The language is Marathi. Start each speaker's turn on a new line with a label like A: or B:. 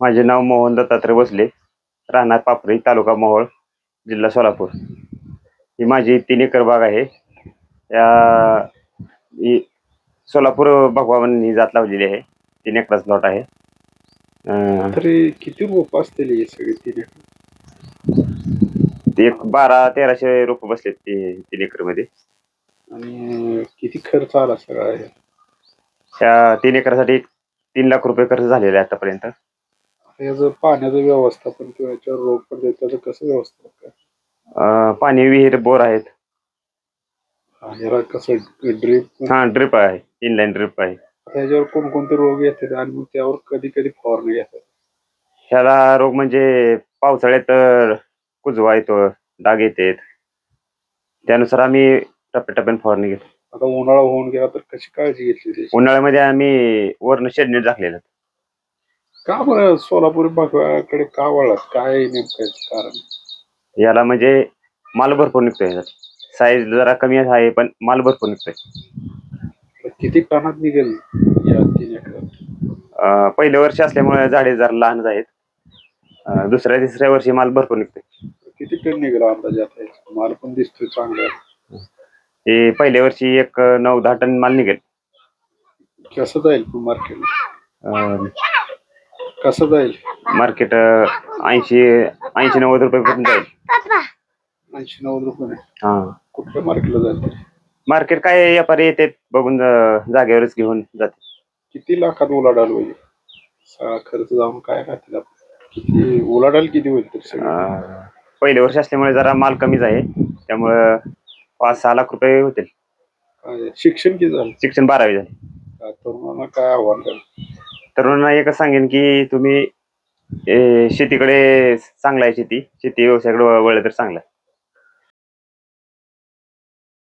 A: माझे नाव मोहन दत्तात्रय भोसले, राहणार पापरी, तालुका मोहोळ, जिल्हा सोलापूर. ही माझी 3 एकर बाग आहे. या ही सोलापूर भगवानी जात लावलेली आहे. 3 एकराचा प्लॉट आहे.
B: तरी किती रोप असतील हे सगळे 3 एकर?
A: ते 1200-1300 रोप बसलेत ते 3 एकर मध्ये.
B: आणि किती खर्च आला सगळा हे?
A: त्या 3 एकरासाठी 3 लाख रुपये खर्च झालेला आहे आतापर्यंत.
B: याचं पाण्याचं व्यवस्थापन किंवा याच्यावर रोग पडते त्याचं कसं व्यवस्थापन काय?
A: पाणी विहीर बोर आहेत.
B: याला कसं ड्रीप?
A: हा, ड्रिप आहे, इनलाईन ड्रिप आहे.
B: ह्याच्यावर कोणकोणते रोग येतात आणि मग त्यावर कधी कधी फवारणी घेतात?
A: ह्याला रोग म्हणजे पावसाळ्यात कुजवा येतो, डाग येतात. त्यानुसार आम्ही टप्प्याटप्प्याने फवारणी घेतो.
B: आता उन्हाळा होऊन गेला तर कशी काळजी घेतली त्याची?
A: उन्हाळ्यामध्ये आम्ही वरनं शेडनेट झाकलेलं.
B: का बरं सोलापूर भागाकडे का वळलात? काय नेमकं याचं कारण?
A: याला म्हणजे माल भरपूर निघतोय. ह्याच्यात साईज जरा कमी आहे पण माल भरपूर निघतोय.
B: किती टनात निघेल या 3 एकर?
A: पहिल्या वर्षी असल्यामुळे झाडे जरा लहानच आहेत. दुसऱ्या तिसऱ्या वर्षी माल भरपूर निघतोय.
B: किती टन निघेल अंदाजे? आता माल पण दिसतोय चांगला.
A: हे पहिल्या वर्षी एक 9-10 टन माल निघेल.
B: कसं जाईल मार्केट? कसं जाईल
A: मार्केट? 80-90 रुपये पर्यंत जाईल.
B: 80-90 रुपये?
A: हा.
B: कुठल्या मार्केटला जाईल?
A: मार्केट काय व्यापारी येते बघून जागेवरच घेऊन जाते.
B: किती लाखात उलाढाल होईल? सगळा खर्च जाऊन काय राहतील किती उलाढाल किती होईल?
A: पहिल्या वर्षी असल्यामुळे जरा माल कमीच आहे, त्यामुळं 5-6 लाख रुपये होतील.
B: शिक्षण किती झालं?
A: शिक्षण 12वी झाले.
B: तरुणांना काय आव्हान कराल?
A: तरुणांना एकच सांगेन की तुम्ही शेतीकडे चांगला आहे, शेती व्यवसायाकडे वळलं तर चांगला आहे.